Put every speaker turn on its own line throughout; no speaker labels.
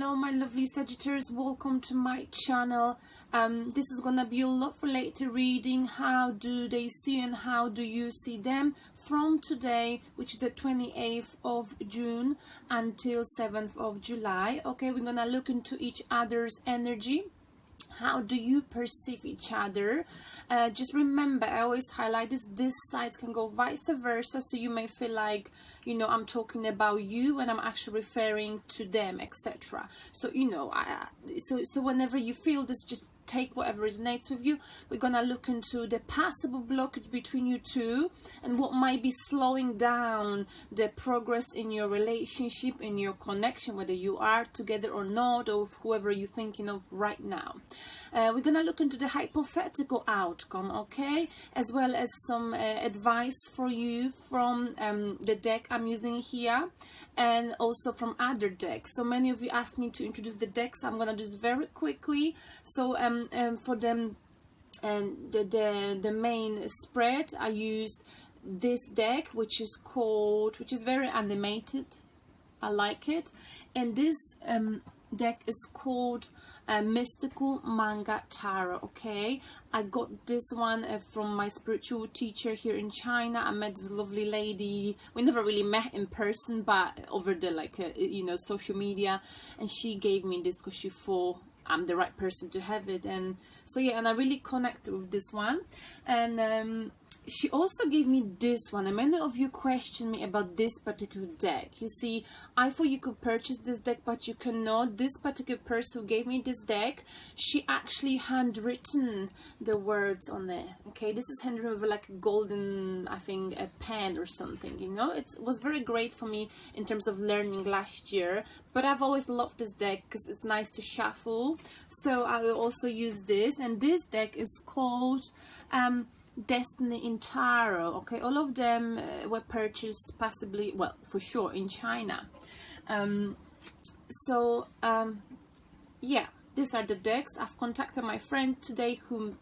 Hello my lovely Sagittarius, welcome to my channel. This is gonna be a love related reading. How do they see you and how do you see them from today, which is the 28th of June until 7th of July. Okay, we're gonna look into each other's energy. How do you perceive each other? Just remember, I always highlight this sides can go vice versa, so you may feel like, you know, I'm talking about you when I'm actually referring to them, etc. So, you know, so whenever you feel this, just take whatever resonates with you. We're gonna look into the possible blockage between you two and what might be slowing down the progress in your relationship, in your connection, whether you are together or not, or whoever you're thinking of right now. We're gonna look into the hypothetical outcome, okay, as well as some advice for you from the deck I'm using here, and also from other decks. So many of you asked me to introduce the decks, so I'm gonna do this very quickly. So for them, the main spread, I used this deck, which is very animated. I like it, and this deck is called Mystical Manga Tarot. Okay, I got this one from my spiritual teacher here in China. I met this lovely lady. We never really met in person, but over the you know, social media, and she gave me this because she thought I'm the right person to have it. And so yeah, and I really connected with this one. And she also gave me this one, and many of you questioned me about this particular deck. You see, I thought you could purchase this deck, but you cannot. This particular person who gave me this deck, she actually handwritten the words on it. Okay, this is handwritten with like a golden, I think, a pen or something, you know. It was very great for me in terms of learning last year, but I've always loved this deck because it's nice to shuffle. So I will also use this, and this deck is called Destiny in Tarot. Okay, all of them were purchased possibly, well, for sure, in China. Yeah, these are the decks. I've contacted my friend today who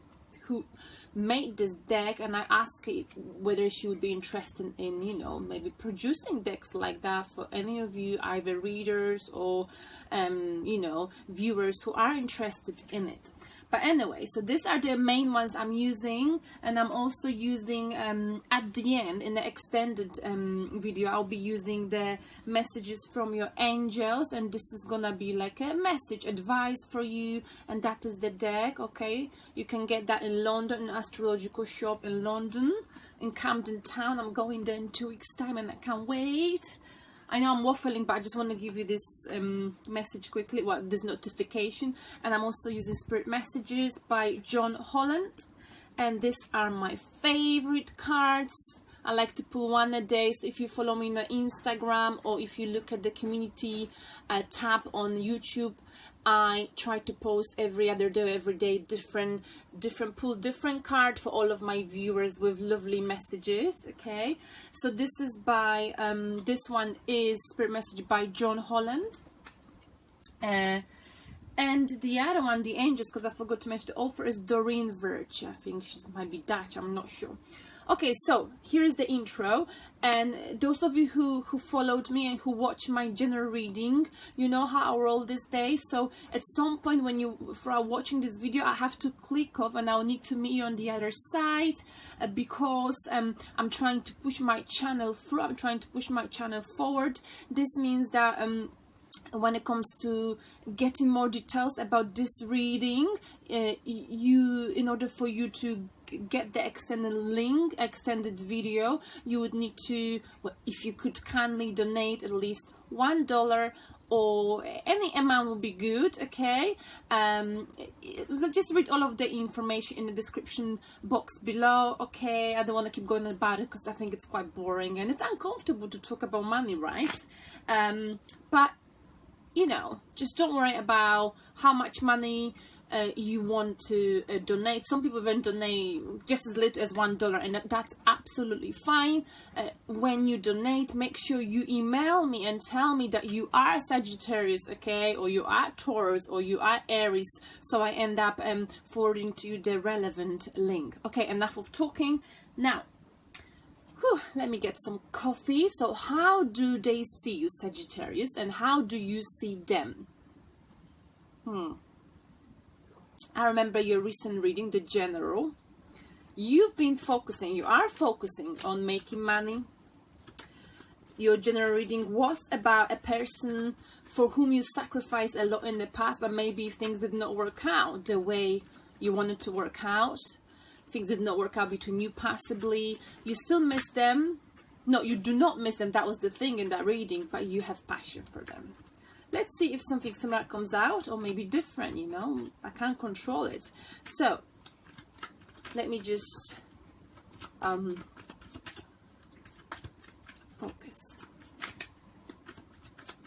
made this deck, and I asked her whether she would be interested in, you know, maybe producing decks like that for any of you, either readers or you know, viewers who are interested in it. But anyway, so these are the main ones I'm using, and I'm also using at the end in the extended video, I'll be using the messages from your angels, and this is gonna be like a message advice for you, and that is the deck. Okay, you can get that in London, an astrological shop in London, in Camden Town. I'm going there in 2 weeks time, and I can't wait. I know I'm waffling, but I just want to give you this message quickly, well, this notification. And I'm also using Spirit Messages by John Holland, and these are my favorite cards. I like to pull one a day, so if you follow me on Instagram, or if you look at the community tab on YouTube, I try to post every other day, every day, pull different card for all of my viewers with lovely messages. Okay, so this is by this one is Spirit Message by John Holland, and the other one, the Angels, because I forgot to mention the author, is Doreen Virtue. I think she might be Dutch, I'm not sure. Okay, so here is the intro, and those of you who followed me and who watch my general reading, you know how I roll this day. So at some point when you are watching this video, I have to click off, and I'll need to meet you on the other side, because I'm trying to push my channel through. I'm trying to push my channel forward. This means that when it comes to getting more details about this reading, in order for you to get the extended video, you would need to, well, if you could kindly donate at least $1 or any amount would be good. Okay, just read all of the information in the description box below. Okay, I don't want to keep going about it because I think it's quite boring and it's uncomfortable to talk about money, right? But you know, just don't worry about how much money you want to donate. Some people even donate just as little as $1, and that's absolutely fine. When you donate, make sure you email me and tell me that you are Sagittarius, okay, or you are Taurus, or you are Aries, so I end up forwarding to you the relevant link. Okay, enough of talking. Now, let me get some coffee. So how do they see you, Sagittarius, and how do you see them? I remember your recent reading, The General. You are focusing on making money. Your general reading was about a person for whom you sacrificed a lot in the past, but maybe things did not work out the way you wanted to work out. Things did not work out between you, possibly. You still miss them. No, you do not miss them. That was the thing in that reading, but you have passion for them. Let's see if something similar comes out, or maybe different, you know. I can't control it. So, let me just focus.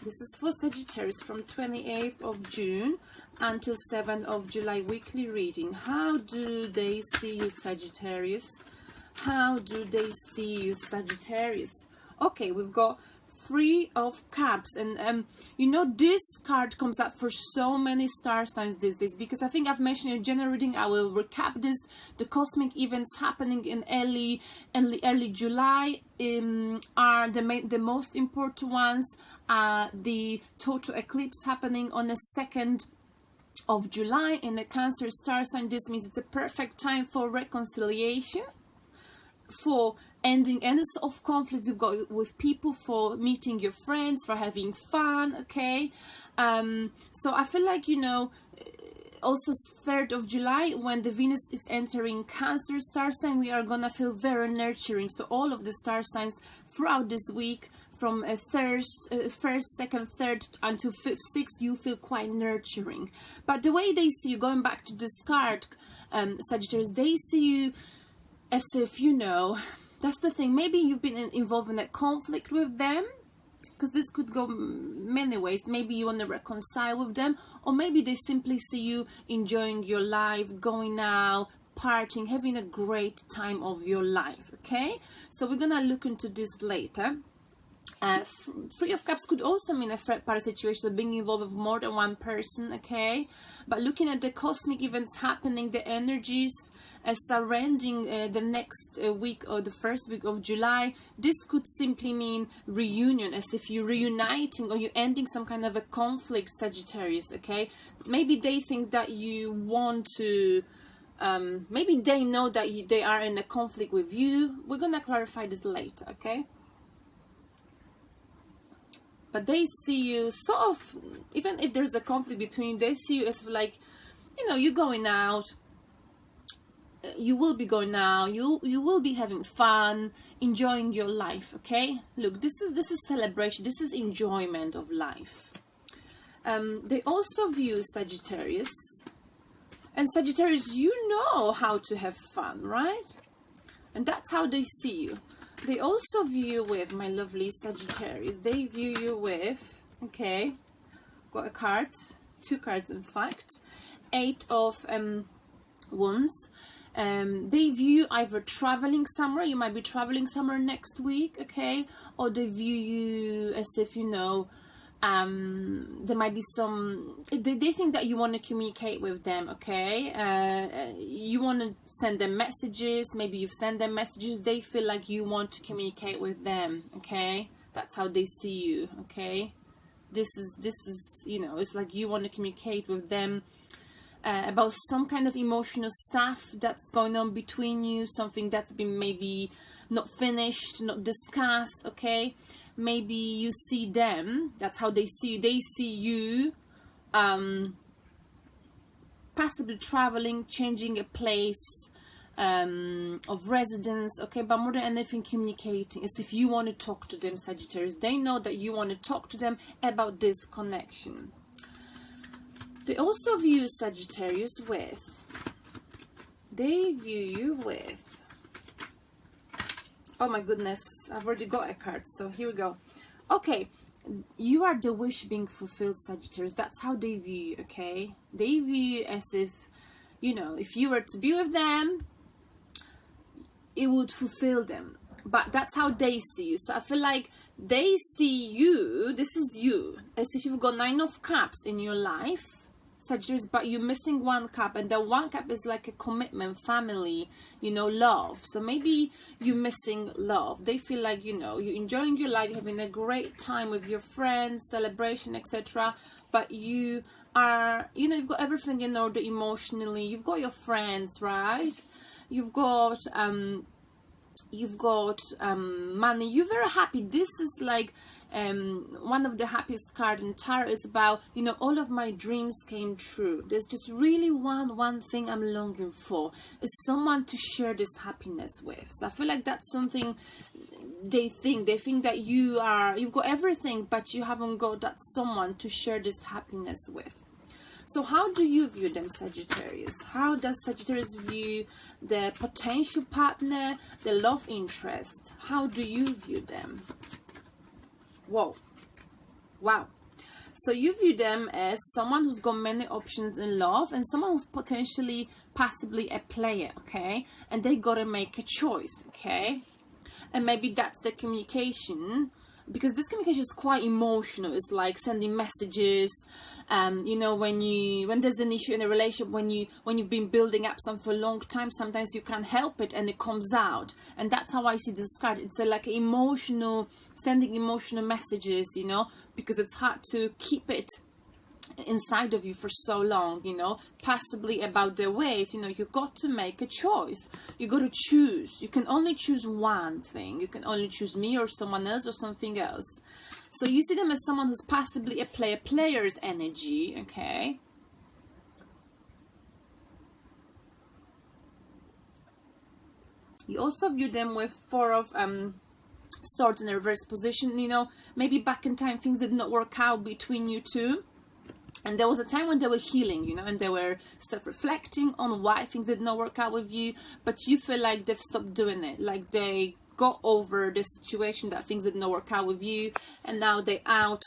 This is for Sagittarius from 28th of June until 7th of July, weekly reading. How do they see you, Sagittarius? How do they see you, Sagittarius? Okay, we've got Three of Cups, and you know, this card comes up for so many star signs these days, because I think I've mentioned in general reading. I will recap this. The cosmic events happening in early July are the most important ones. The total eclipse happening on the 2nd of July in the Cancer star sign. This means it's a perfect time for reconciliation, for ending any sort of conflict you've got with people, for meeting your friends, for having fun. Okay, so I feel like, you know, also 3rd of July, when the Venus is entering Cancer star sign, we are gonna feel very nurturing. So all of the star signs throughout this week, from first, second, third until 5th, 6th, you feel quite nurturing. But the way they see you, going back to this card, Sagittarius, they see you as if, you know, that's the thing. Maybe you've been involved in a conflict with them, because this could go many ways. Maybe you want to reconcile with them, or maybe they simply see you enjoying your life, going out, partying, having a great time of your life. Okay, so we're gonna look into this later. Three of Cups could also mean a third party situation, being involved with more than one person. Okay, but looking at the cosmic events happening, the energies surrounding the next week, or the first week of July, this could simply mean reunion, as if you're reuniting or you're ending some kind of a conflict, Sagittarius. Okay, maybe they think that you want to, maybe they know that they are in a conflict with you. We're gonna clarify this later. Okay, but they see you sort of, even if there's a conflict between you, they see you as like, you know, you're going out, you will be going out, you will be having fun, enjoying your life. Okay, look, this is celebration, this is enjoyment of life. They also view Sagittarius, and Sagittarius, you know how to have fun, right? And that's how they see you. They also view you with, my lovely Sagittarius, they view you with, okay, got a card, 2 cards in fact, 8 of Wands. They view either traveling somewhere, you might be traveling somewhere next week, okay, or they view you as if, you know, there might be some, they think that you want to communicate with them. Okay, you want to send them messages, maybe you've sent them messages, they feel like you want to communicate with them. Okay, that's how they see you. Okay, this is, you know, it's like you want to communicate with them about some kind of emotional stuff that's going on between you, something that's been maybe not finished, not discussed. Okay, maybe you see them, that's how they see you, they see you possibly traveling, changing a place of residence. Okay, but more than anything, communicating, as if you want to talk to them, Sagittarius. They know that you want to talk to them about this connection. They also view Sagittarius with, they view you with, oh my goodness, I've already got a card, so here we go. Okay, you are the wish being fulfilled, Sagittarius. That's how they view you. Okay, they view you as if, you know, if you were to be with them, it would fulfill them. But that's how they see you. So I feel like they see you, this is you, as if you've got 9 of Cups in your life, Sagittarius, but you're missing one cup, and the one cup is like a commitment, family, you know, love. So maybe you're missing love. They feel like, you know, you're enjoying your life, you're having a great time with your friends, celebration, etc. But you are, you know, you've got everything in order emotionally. You've got your friends, right? You've got money. You're very happy. This is like one of the happiest card in tarot. Is about, you know, all of my dreams came true. There's just really one thing I'm longing for, is someone to share this happiness with. So I feel like that's something they think that you've got everything, but you haven't got that someone to share this happiness with. So how do you view them, Sagittarius? How does Sagittarius view the potential partner, the love interest? How do you view them? Whoa. Wow. So you view them as someone who's got many options in love, and someone who's potentially, possibly a player, okay? And they gotta make a choice, okay? And maybe that's the communication, because this communication is quite emotional. It's like sending messages, you know, when there's an issue in a relationship, when you've been building up something for a long time, sometimes you can't help it and it comes out. And that's how I see this card. It's like emotional, sending emotional messages, you know, because it's hard to keep it inside of you for so long, you know, possibly about their ways. You know, you got to make a choice. You got to choose. You can only choose one thing. You can only choose me or someone else or something else. So you see them as someone who's possibly a player's energy, okay? You also view them with Four of Swords in a reverse position. You know, maybe back in time things did not work out between you two. And there was a time when they were healing, you know, and they were self-reflecting on why things did not work out with you. But you feel like they've stopped doing it. Like they got over the situation that things did not work out with you. And now they're out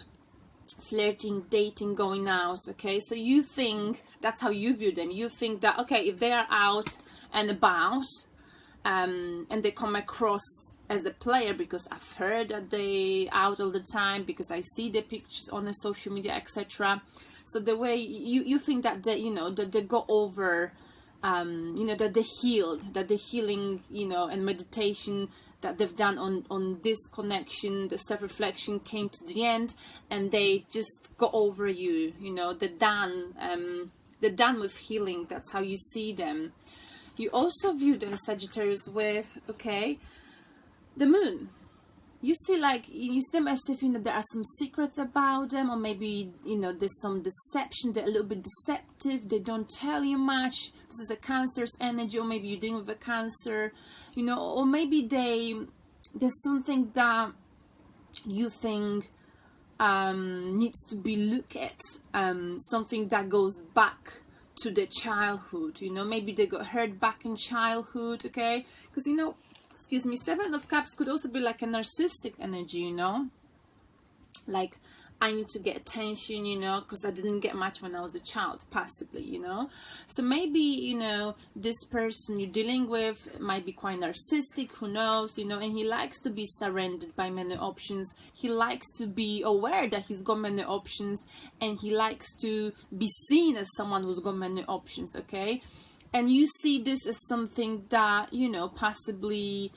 flirting, dating, going out, okay? So you think, that's how you view them. You think that, okay, if they are out and about and they come across as a player, because I've heard that they out all the time, because I see the pictures on the social media, etc. So the way you think that they, you know, that they got over, you know, that they healed, that the healing, you know, and meditation that they've done on this connection, the self-reflection came to the end, and they just got over you, you know, they're done with healing. That's how you see them. You also view them, Sagittarius, with, okay, the moon. You see, like, you see them as if, you know, there are some secrets about them, or maybe, you know, there's some deception. They're a little bit deceptive. They don't tell you much. This is a Cancer's energy, or maybe you're dealing with a Cancer, you know, or maybe there's something that you think needs to be looked at, something that goes back to the childhood, you know, maybe they got hurt back in childhood, okay? Because, you know, excuse me, Seven of Cups could also be like a narcissistic energy, you know, like I need to get attention, you know, because I didn't get much when I was a child, possibly, you know. So maybe, you know, this person you're dealing with might be quite narcissistic, who knows, you know, and he likes to be surrounded by many options. He likes to be aware that he's got many options, and he likes to be seen as someone who's got many options, okay? And you see this as something that, you know, possibly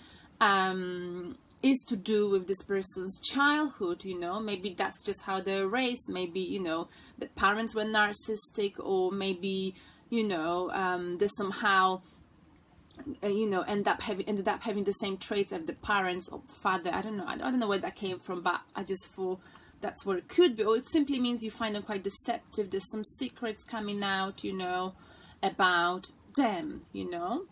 is to do with this person's childhood, you know. Maybe that's just how they're raised. Maybe, you know, the parents were narcissistic, or maybe, you know, they somehow, you know, ended up having the same traits as the parents or father. I don't know. I don't know where that came from, but I just thought that's what it could be. Or it simply means you find them quite deceptive. There's some secrets coming out, you know, about them, you know.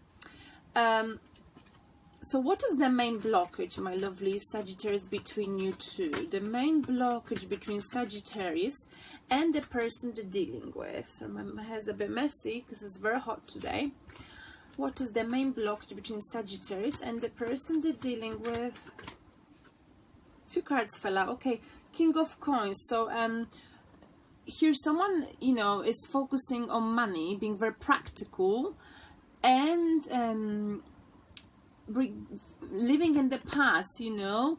So what is the main blockage, my lovely Sagittarius, between you two? The main blockage between Sagittarius and the person they're dealing with. So my hair's a bit messy because it's very hot today. What is the main blockage between Sagittarius and the person they're dealing with? Two cards fell out. Okay, King of Coins. So here someone, you know, is focusing on money, being very practical, and living in the past, you know,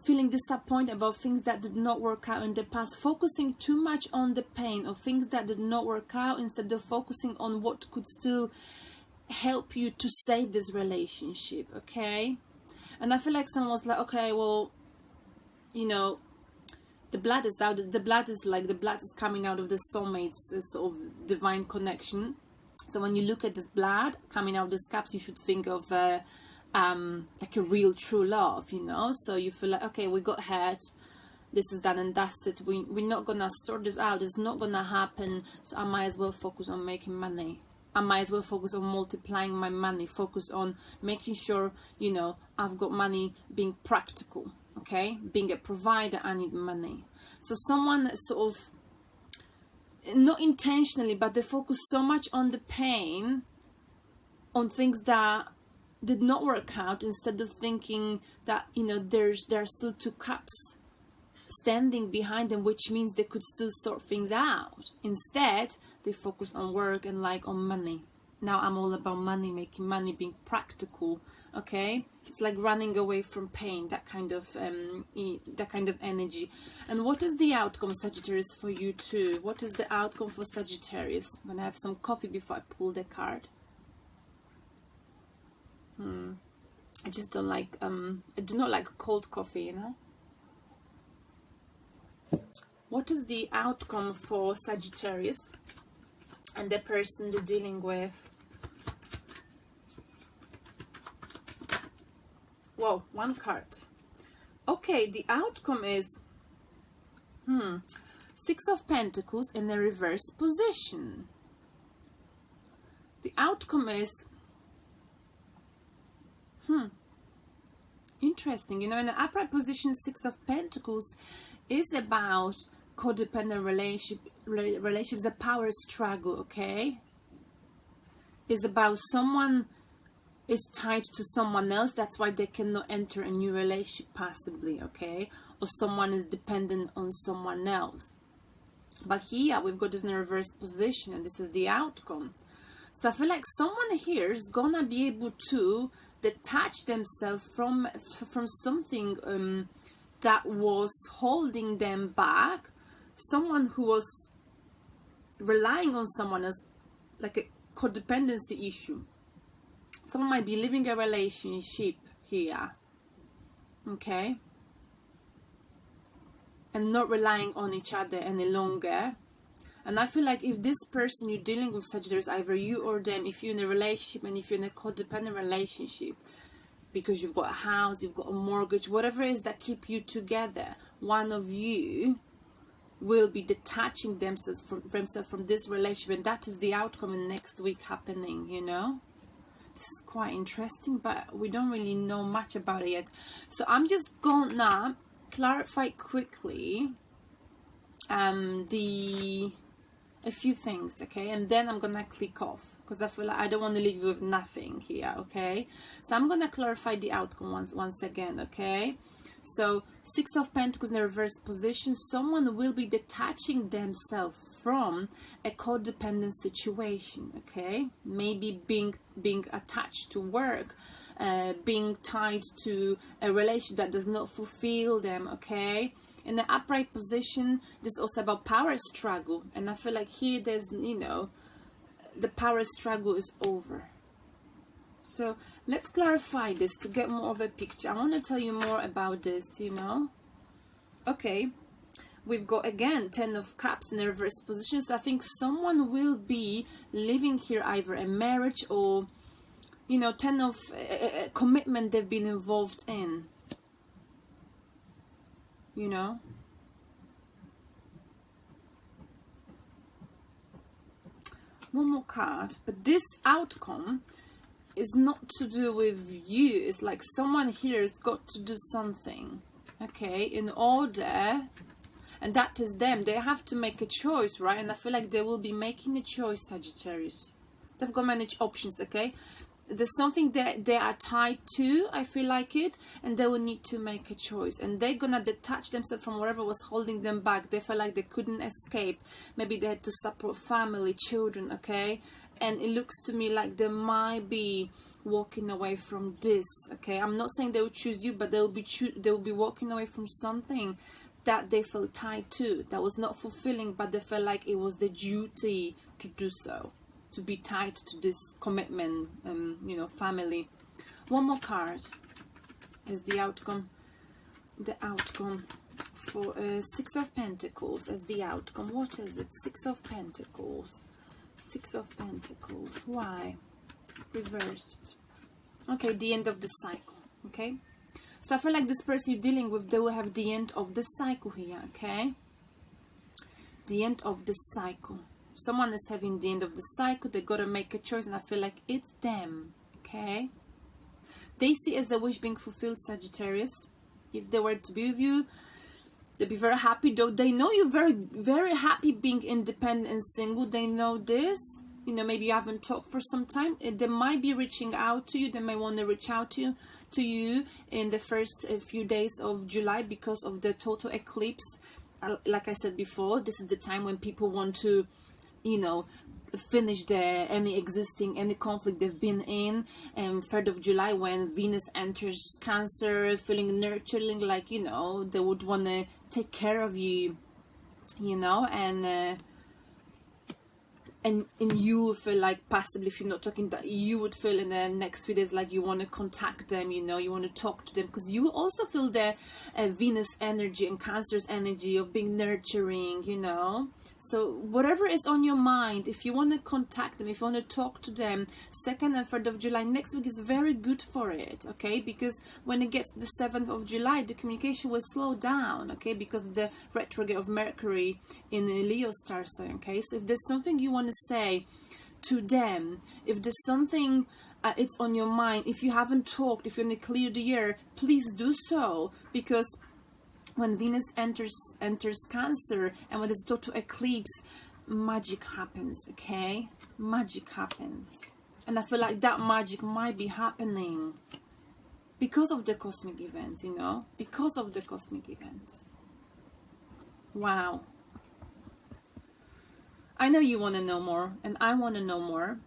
feeling disappointed about things that did not work out in the past, focusing too much on the pain of things that did not work out instead of focusing on what could still help you to save this relationship, okay? And I feel like someone was like, okay, well, you know, the blood is out. The blood is coming out of the soulmates, sort of divine connection. So when you look at this blood coming out of this cups, you should think of like a real true love, you know. So you feel like, okay, we got hurt, this is done and dusted, we're not gonna sort this out, it's not gonna happen, so I might as well focus on making money. I might as well focus on multiplying my money, focus on making sure, you know, I've got money, being practical, okay? Being a provider, I need money. So someone sort of, not intentionally, but they focus so much on the pain, on things that did not work out, instead of thinking that, you know, there are still two cups standing behind them, which means they could still sort things out. Instead, they focus on work and like on money. Now I'm all about money, making money, being practical, okay? It's like running away from pain, that kind of energy. And what is the outcome, Sagittarius, for you too? What is the outcome for Sagittarius? I'm gonna have some coffee before I pull the card. I just don't like I do not like cold coffee, you know. What is the outcome for Sagittarius and the person they're dealing with? Whoa, one card. Okay, the outcome is Six of Pentacles in the reverse position. The outcome is interesting. You know, in the upright position, Six of Pentacles is about codependent relationships, a power struggle, okay? It's about someone is tied to someone else, that's why they cannot enter a new relationship possibly, okay? Or someone is dependent on someone else. But here we've got this in a reverse position, and this is the outcome. So I feel like someone here is gonna be able to detach themselves from something that was holding them back. Someone who was relying on someone else, like a codependency issue. Someone might be living a relationship here, okay, and not relying on each other any longer. And I feel like if this person you're dealing with, Sagittarius, either you or them, if you're in a relationship and if you're in a codependent relationship, because you've got a house, you've got a mortgage, whatever it is that keep you together, one of you will be detaching themselves from this relationship, and that is the outcome in next week happening, you know. This is quite interesting, but we don't really know much about it yet. So I'm just gonna clarify quickly a few things, okay, and then I'm gonna click off, because I feel like I don't want to leave you with nothing here, okay? So I'm gonna clarify the outcome once again, okay? So Six of Pentacles in the reverse position, someone will be detaching themselves from a codependent situation, okay? Maybe being attached to work, being tied to a relationship that does not fulfill them, okay? In the upright position, this is also about power struggle, and I feel like here there's, you know, the power struggle is over. So let's clarify this to get more of a picture. I want to tell you more about this, you know. Okay, we've got again 10 of Cups in the reverse position, so I think someone will be living here either a marriage or, you know, 10 of commitment they've been involved in, you know. One more card, but this outcome is not to do with you. It's like someone here has got to do something, okay, in order, and that is them. They have to make a choice, right? And I feel like they will be making a choice, Sagittarius. They've got many options, okay? There's something that they are tied to, I feel like it, and they will need to make a choice, and they're gonna detach themselves from whatever was holding them back. They felt like they couldn't escape. Maybe they had to support family, children, okay? And it looks to me like there might be walking away from this. Okay, I'm not saying they will choose you, but they'll be walking away from something that they felt tied to, that was not fulfilling, but they felt like it was the duty to do so, to be tied to this commitment, you know, family. One more card is the outcome. The outcome for Six of Pentacles as the outcome. What is it? Six of Pentacles. Six of Pentacles. Why? Reversed. Okay, the end of the cycle. Okay, so I feel like this person you're dealing with, they will have the end of the cycle here. Okay, the end of the cycle. Someone is having the end of the cycle. They gotta make a choice, and I feel like it's them. Okay, they see it as a wish being fulfilled, Sagittarius. If they were to be with you, they'd be very happy, though they know you're very, very happy being independent and single. They know this. You know, maybe you haven't talked for some time. They might be reaching out to you. They may want to reach out to you in the first few days of July because of the total eclipse. Like I said before, this is the time when people want to, you know, finish any conflict they've been in. And 3rd of July, when Venus enters Cancer, feeling nurturing, like, you know, they would want to take care of you, you know, and you feel like possibly, if you're not talking, that you would feel in the next few days like you want to contact them, you know, you want to talk to them, because you also feel the Venus energy and Cancer's energy of being nurturing, you know. So whatever is on your mind, if you want to contact them, if you want to talk to them, 2nd and 3rd of July next week is very good for it, okay? Because when it gets to the 7th of July, the communication will slow down, okay? Because of the retrograde of Mercury in the Leo star sign, okay? So if there's something you want to say to them, if there's something it's on your mind, if you haven't talked, if you want to clear the air, please do so, because when Venus enters Cancer and when there's total eclipse, magic happens, okay? Magic happens. And I feel like that magic might be happening because of the cosmic events, you know? Because of the cosmic events. Wow. I know you want to know more, and I want to know more.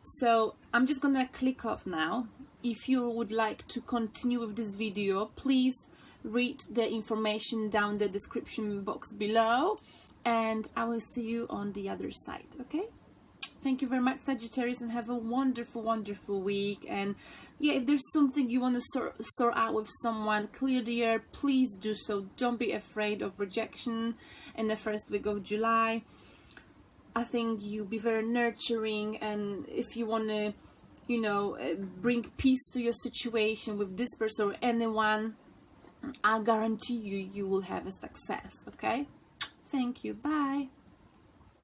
So I'm just gonna click off now. If you would like to continue with this video, please read the information down the description box below, and I will see you on the other side. Okay, thank you very much, Sagittarius, and have a wonderful, wonderful week. And yeah, if there's something you want to sort out with someone, clear the air, please do so. Don't be afraid of rejection in the first week of July. I think you'll be very nurturing, and if you want to, you know, bring peace to your situation with this person or anyone, I guarantee you will have a success. Okay, thank you, bye.